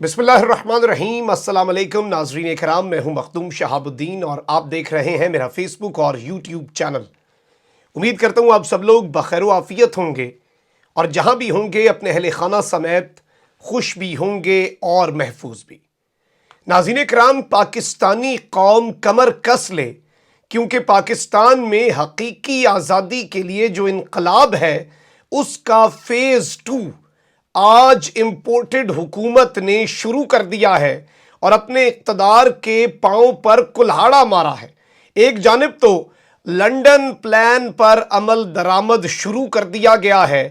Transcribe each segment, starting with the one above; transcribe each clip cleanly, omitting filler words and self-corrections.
बिस्मिल्लाहिर्रहमानिर्रहीम। अस्सलाम वालेकुम नाजरीन इकराम, मैं हूं मखदूम शहाबुद्दीन और आप देख रहे हैं मेरा फेसबुक और यूट्यूब चैनल। उम्मीद करता हूं आप सब लोग बखैर व आफियत होंगे और जहां भी होंगे अपने अहले खाना समेत खुश भी होंगे और महफूज भी। नाज़रीन इकराम, पाकिस्तानी कौम कमर कस ले, क्योंकि पाकिस्तान में हकीकी आज़ादी के लिए जो इनकलाब है उसका फेज़ 2 आज इम्पोर्टेड हुकूमत ने शुरू कर दिया है और अपने इक़्तिदार के पांव पर कुल्हाड़ा मारा है। एक जानिब तो लंदन प्लान पर अमल दरामद शुरू कर दिया गया है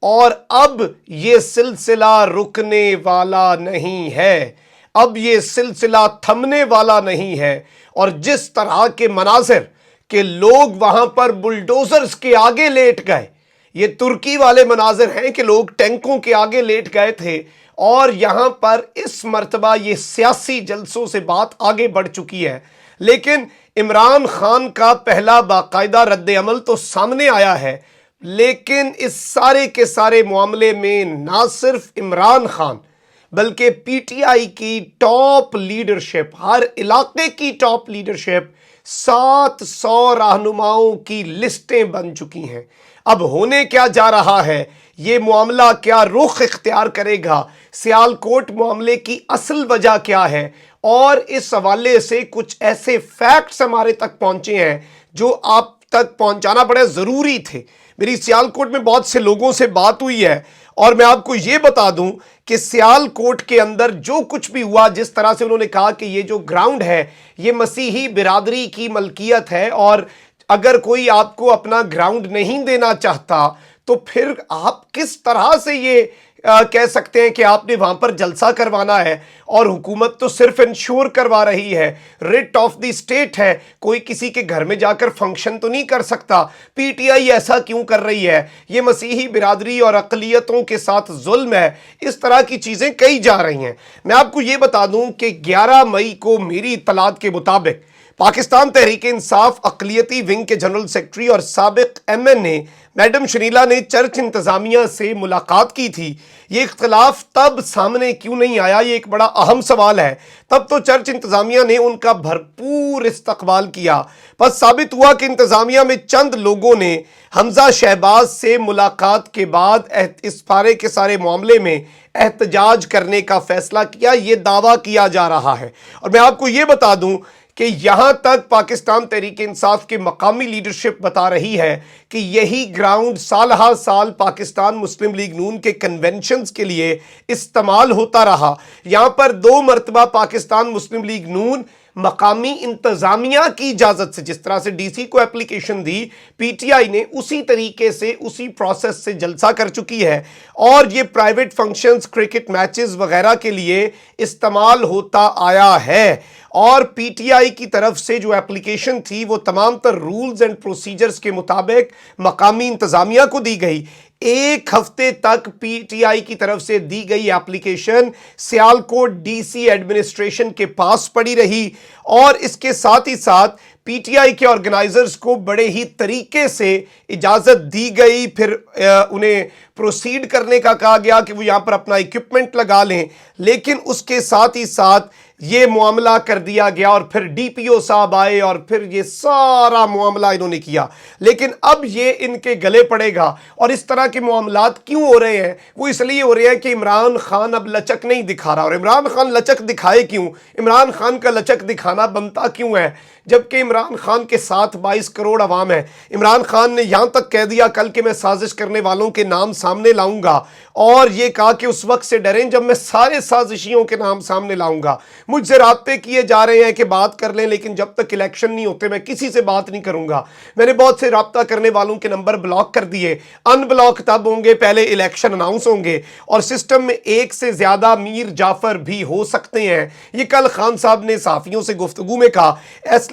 और अब ये सिलसिला रुकने वाला नहीं है, अब ये सिलसिला थमने वाला नहीं है। और जिस तरह के मनाज़िर के लोग वहां पर बुलडोजर्स के आगे लेट गए, ये तुर्की वाले मनाजिर हैं कि लोग टैंकों के आगे लेट गए थे और यहाँ पर इस मर्तबा ये सियासी जलसों से बात आगे बढ़ चुकी है। लेकिन इमरान खान का पहला बाकायदा रद्द अमल तो सामने आया है, लेकिन इस सारे के सारे मामले में ना सिर्फ इमरान खान बल्कि पीटीआई की टॉप लीडरशिप, हर इलाके की टॉप लीडरशिप, 700 रहनुमाओं की लिस्टें बन चुकी हैं। अब होने क्या जा रहा है, ये मामला क्या रुख इख्तियार करेगा, सियालकोट मामले की असल वजह क्या है, और इस हवाले से कुछ ऐसे फैक्ट्स हमारे तक पहुंचे हैं जो आप तक पहुंचाना बड़े ज़रूरी थे। मेरी सियालकोट में बहुत से लोगों से बात हुई है और मैं आपको ये बता दूं कि सियालकोट के अंदर जो कुछ भी हुआ, जिस तरह से उन्होंने कहा कि ये जो ग्राउंड है ये मसीही बिरादरी की मलकियत है और अगर कोई आपको अपना ग्राउंड नहीं देना चाहता तो फिर आप किस तरह से ये कह सकते हैं कि आपने वहां पर जलसा करवाना है। और हुकूमत तो सिर्फ इंश्योर करवा रही है, रिट ऑफ द स्टेट है, कोई किसी के घर में जाकर फंक्शन तो नहीं कर सकता। पीटीआई ऐसा क्यों कर रही है, ये मसीही बिरादरी और अक़लियतों के साथ जुल्म है, इस तरह की चीज़ें कही जा रही हैं। मैं आपको ये बता दूं कि 11 मई को मेरी इत्तलात के मुताबिक पाकिस्तान तहरीक इंसाफ अक़लियती विंग के जनरल सेक्रेटरी और साबिक एमएनए मैडम शनीला ने चर्च इंतज़ामिया से मुलाकात की थी। ये इख्तलाफ तब सामने क्यों नहीं आया, ये एक बड़ा अहम सवाल है। तब तो चर्च इंतज़ामिया ने उनका भरपूर इस्तकबाल किया, बस साबित हुआ कि इंतज़ामिया में चंद लोगों ने हमजा शहबाज से मुलाकात के बाद इस सारे के सारे मामले में एहतजाज करने का फैसला किया, ये दावा किया जा रहा है। और मैं आपको ये बता दूं कि यहां तक पाकिस्तान तहरीक इंसाफ की मकामी लीडरशिप बता रही है कि यही ग्राउंड साल हर साल पाकिस्तान मुस्लिम लीग नून के कन्वेंशंस के लिए इस्तेमाल होता रहा। यहां पर 2 मरतबा पाकिस्तान मुस्लिम लीग नून मकामी इंतजामिया की इजाजत से, जिस तरह से डीसी को एप्लीकेशन दी, पीटीआई ने उसी तरीके से उसी प्रोसेस से जलसा कर चुकी है और ये प्राइवेट फंक्शंस, क्रिकेट मैचेस वगैरह के लिए इस्तेमाल होता आया है। और पीटीआई की तरफ से जो एप्लीकेशन थी वो तमाम तर रूल्स एंड प्रोसीजर्स के मुताबिक मकामी इंतजामिया को दी गई। 1 हफ्ते तक पीटीआई की तरफ से दी गई एप्लीकेशन सियालकोट डीसी एडमिनिस्ट्रेशन के पास पड़ी रही और इसके साथ ही साथ पीटीआई के ऑर्गेनाइजर्स को बड़े ही तरीके से इजाज़त दी गई। फिर उन्हें प्रोसीड करने का कहा गया कि वो यहाँ पर अपना इक्विपमेंट लगा लें, लेकिन उसके साथ ही साथ ये मामला कर दिया गया और फिर डीपीओ साहब आए और फिर ये सारा मामला इन्होंने किया। लेकिन अब ये इनके गले पड़ेगा। और इस तरह के मामलात क्यों हो रहे हैं, वो इसलिए हो रहे हैं कि इमरान खान अब लचक नहीं दिखा रहा। और इमरान खान लचक दिखाए क्यों, इमरान खान का लचक दिखाना बनता क्यों है, जबकि इमरान खान के साथ 22 करोड़ अवाम है। इमरान खान ने यहां तक कह दिया कल कि मैं साजिश करने वालों के नाम सामने लाऊंगा और ये कहा कि उस वक्त से डरें जब मैं सारे साजिशियों के नाम सामने लाऊंगा। मुझसे राब्ते किए जा रहे हैं कि बात कर लें, लेकिन जब तक इलेक्शन नहीं होते मैं किसी से बात नहीं करूंगा। मैंने बहुत से राब्ता करने वालों के नंबर ब्लॉक कर दिए। अनब्लॉक तब होंगे पहले इलेक्शन अनाउंस होंगे और सिस्टम में 1 से ज्यादा मीर जाफर भी हो सकते हैं। ये कल खान साहब ने सहाफियों से गुफ्तगू में कहा।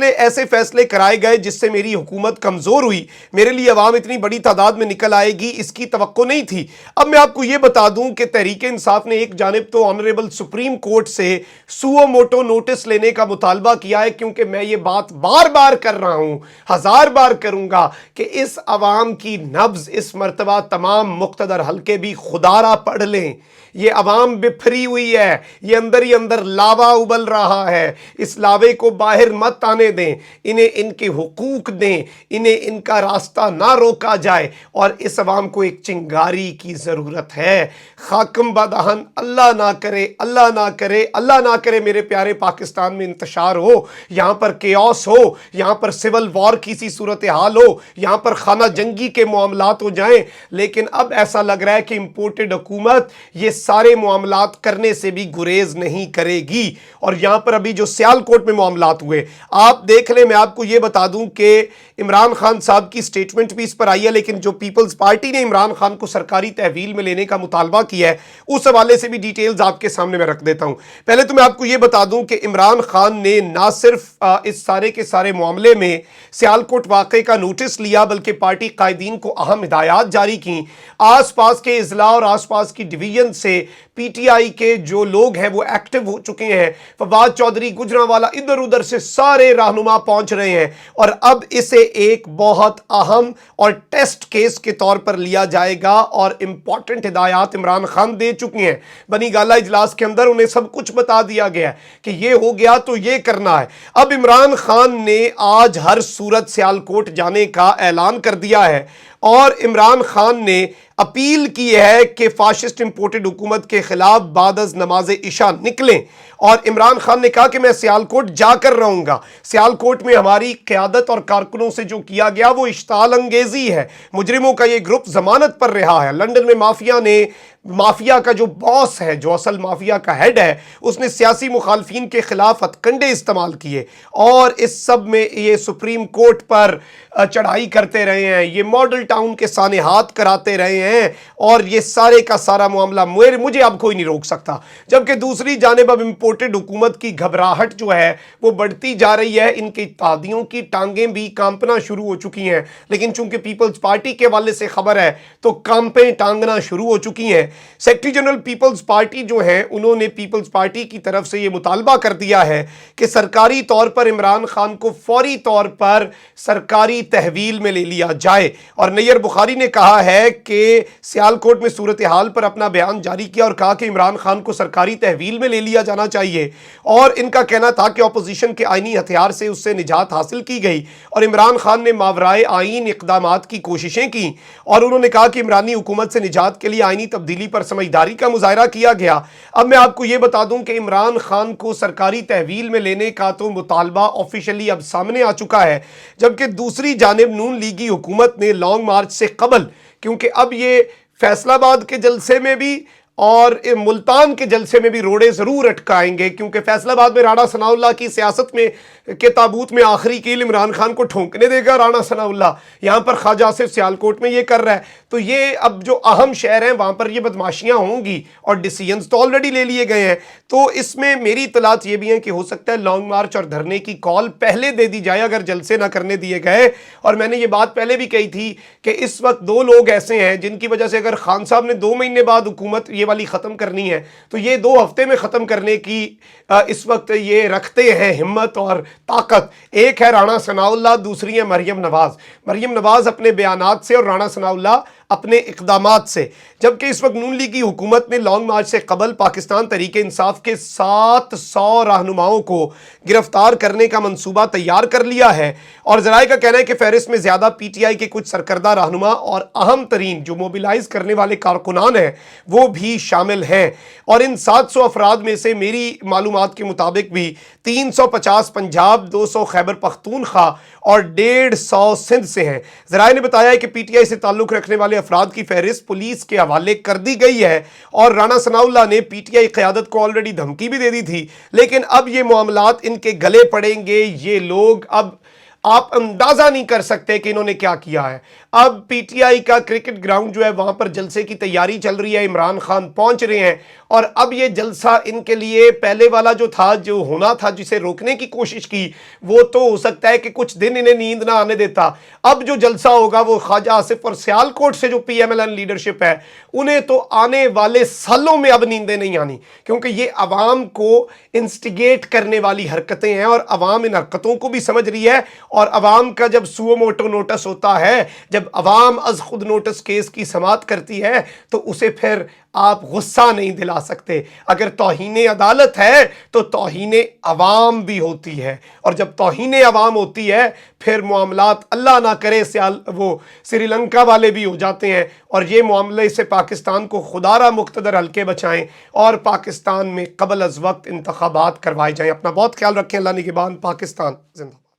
ऐसे फैसले कराए गए जिससे मेरी हुकूमत कमजोर हुई, मेरे लिए अवाम इतनी बड़ी तादाद में निकल आएगी इसकी तवक्को नहीं थी। अब मैं आपको यह बता दूं कि तहरीक इंसाफ ने एक जानिब तो ऑनरेबल सुप्रीम कोर्ट से सू सुओ मोटो नोटिस लेने का मुतालबा किया है, क्योंकि मैं ये बात बार बार कर रहा हूं, 1000 बार करूंगा कि इस अवाम की नब्ज इस मर्तबा तमाम मुख्तदर हल्के भी खुदारा पढ़ लें। ये अवाम बिफरी हुई है, ये अंदर ही अंदर लावा उबल रहा है। इस लावे को बाहर मत आने दें, इन्हें इनके हुकूक दें, इन्हें इनका रास्ता ना रोका जाए, और इस अवाम को एक चिंगारी की ज़रूरत है। खाकम बदहन, अल्लाह ना करे, अल्लाह ना करे, अल्लाह ना करे मेरे प्यारे पाकिस्तान में इंतशार हो, यहाँ पर केओस हो, यहाँ पर सिविल वॉर की सी सूरत हाल हो, यहाँ पर खाना जंगी के मामलात हो जाएं। लेकिन अब ऐसा लग रहा है कि इंपोर्टेड हुकूमत ये सारे मामलात करने से भी गुरेज नहीं करेगी। और यहां पर अभी जो सियालकोट में मामलात हुए आप देख लें। मैं आपको यह बता दूं कि इमरान खान साहब की स्टेटमेंट भी इस पर आई है, लेकिन जो पीपल्स पार्टी ने इमरान खान को सरकारी तहवील में लेने का मुतालबा किया है, उस हवाले से भी डिटेल्स आपके सामने मैं रख देता हूं। पहले तो मैं आपको यह बता दूं कि इमरान खान ने ना सिर्फ इस सारे के सारे मामले में सियालकोट वाक़े का नोटिस लिया, बल्कि पार्टी कायदीन को अहम हिदायत जारी की। आस पास के इजला और आस पास की डिवीजन से पीटीआई के जो लोग हैं वो एक्टिव हो चुके हैं। फवाद चौधरी, गुजरांवाला, इधर उधर से सारे रहनुमा पहुंच रहे हैं, और अब इसे एक बहुत अहम और टेस्ट केस के तौर पर लिया जाएगा। और इंपॉर्टेंट हिदायत इमरान खान दे चुके हैं। बनी गाला इजलास के अंदर उन्हें सब कुछ बता दिया गया कि ये हो गया तो ये करना है। अब इमरान खान ने आज हर सूरत सियालकोट जाने का ऐलान कर दिया है, और इमरान खान ने अपील की है कि फाशिस्ट इंपोर्टेड हुकूमत के खिलाफ बादज नमाज इशा निकलें। और इमरान खान ने कहा कि मैं सियालकोट जाकर रहूंगा। सियालकोट में हमारी क़यादत और कारकुनों से जो किया गया वो इश्ताल अंगेजी है। मुजरिमों का ये ग्रुप जमानत पर रहा है। लंदन में माफिया का जो बॉस है, जो असल माफिया का हेड है, उसने सियासी मुखालफिन के खिलाफ हथकंडे इस्तेमाल किए, और इस सब में ये सुप्रीम कोर्ट पर चढ़ाई करते रहे हैं, ये मॉडल टाउन के सानेहात कराते रहे हैं, और ये सारे का सारा मामला मुझे अब कोई नहीं रोक सकता। जबकि दूसरी जानिब अब इंपोर्टेड हुकूमत की घबराहट जो है वो बढ़ती जा रही है। इनकी इत्तेहादियों की टांगें भी कांपना शुरू हो चुकी हैं, लेकिन चूंकि पीपल्स पार्टी के हवाले से खबर है तो कांपें टांगना शुरू हो चुकी हैं। सेक्रेटरी जनरल पीपल्स पार्टी जो है, उन्होंने पीपल्स पार्टी की तरफ से यह मुतालबा कर दिया है कि सरकारी तौर पर इमरान खान को फौरी तौर पर सरकारी तहवील में ले लिया जाए। और नैयर बुखारी ने कहा है कि सियालकोट में सूरत हाल पर अपना बयान जारी किया और कहा कि इमरान खान को सरकारी तहवील में ले लिया जाना चाहिए। और इनका कहना था कि अपोजिशन के आईनी हथियार से उससे निजात हासिल की गई, और इमरान खान ने मावराए आईन इक़दामात की कोशिशें की, और उन्होंने कहा कि इमरानी हुकूमत से निजात के लिए आईनी तब्दीली पर समझदारी का मुजाहरा किया गया। अब मैं आपको यह बता दूं कि इमरान खान को सरकारी तहवील में लेने का तो मुतालबा ऑफिशियली अब सामने आ चुका है, जबकि दूसरी जानिब नून लीगी हुकूमत ने लॉन्ग मार्च से कबल, क्योंकि अब ये फैसलाबाद के जलसे में भी और मुल्तान के जलसे में भी रोड़े जरूर अटकाएंगे, क्योंकि फैसलाबाद में राणा सनाउल्लाह की सियासत में के ताबूत में आखिरी कील इमरान खान को ठोंकने देगा राणा सनाउल्लाह। यहाँ पर ख्वाजा आसिफ सियालकोट में ये कर रहा है, तो ये अब जो अहम शहर हैं वहाँ पर ये बदमाशियाँ होंगी, और डिसीजंस तो ऑलरेडी ले लिए गए हैं। तो इसमें मेरी इतलात ये भी है कि हो सकता है लॉन्ग मार्च और धरने की कॉल पहले दे दी जाए अगर जलसे ना करने दिए गए। और मैंने ये बात पहले भी कही थी कि इस वक्त दो लोग ऐसे हैं जिनकी वजह से अगर खान साहब ने 2 महीने बाद हुकूमत ये वाली ख़त्म करनी है तो ये 2 हफ्ते में ख़त्म करने की इस वक्त ये रखते हैं हिम्मत और ताकत। एक है राणा सनाउल्लाह, दूसरी है मरियम नवाज। मरियम नवाज अपने बयानात से और राणा सनाउल्लाह अपने इक़दामात से। जबकि इस वक्त नून लीग की हुकूमत ने लॉन्ग मार्च से कबल पाकिस्तान तहरीके इंसाफ के 700 रहनुमाओं को गिरफ्तार करने का मंसूबा तैयार कर लिया है, और ज़राए का कहना है कि फहरिस्त में ज़्यादा पीटीआई के कुछ सरकर्दा रहनुमा और अहम तरीन जो मोबिलाइज करने वाले कारकुनान हैं वो भी शामिल हैं। और इन 700 अफराद में से मेरी मालूमात के मुताबिक भी 350 पंजाब, 200 खैबर पख्तूनख्वा और 150 सिंध से हैं। ज़राए ने बताया है कि पीटीआई से ताल्लुक़ रखने वाले अफराद की फहरिस्त पुलिस के हवाले कर दी गई है, और राणा सनाउल्लाह ने पीटीआई क़यादत को ऑलरेडी धमकी भी दे दी थी। लेकिन अब ये मामलात इनके गले पड़ेंगे। ये लोग अब आप अंदाजा नहीं कर सकते कि इन्होंने क्या किया है। अब पीटीआई का क्रिकेट ग्राउंड जो है वहां पर जलसे की तैयारी चल रही है, इमरान खान पहुंच रहे हैं, اور اب یہ جلسہ ان کے لیے پہلے والا جو تھا، جو ہونا تھا، جسے روکنے کی کوشش کی، وہ تو ہو سکتا ہے کہ کچھ دن انہیں نیند نہ آنے دیتا۔ اب جو جلسہ ہوگا وہ خواجہ آصف اور سیالکوٹ سے جو P M L N leadership ہے، انہیں تو آنے والے سالوں میں اب نیندیں نہیں آنی، کیونکہ یہ عوام کو انسٹیگیٹ کرنے والی حرکتیں ہیں اور عوام ان حرکتوں کو بھی سمجھ رہی ہے۔ اور عوام کا جب سو موٹو نوٹس ہوتا ہے، جب عوام از خود نوٹس کیس کی سماعت کرتی ہے، تو اسے پھر آپ غصہ نہیں دلا سکتے۔ اگر توہین عدالت ہے تو توہین عوام بھی ہوتی ہے، اور جب توہین عوام ہوتی ہے پھر معاملات اللہ نہ کرے وہ سری لنکا والے بھی ہو جاتے ہیں، اور یہ معاملے سے پاکستان کو خدا را مقتدر ہلکے بچائیں اور پاکستان میں قبل از وقت انتخابات کروائے جائیں۔ اپنا بہت خیال رکھیں۔ اللہ نگہبان۔ پاکستان زندہ باد۔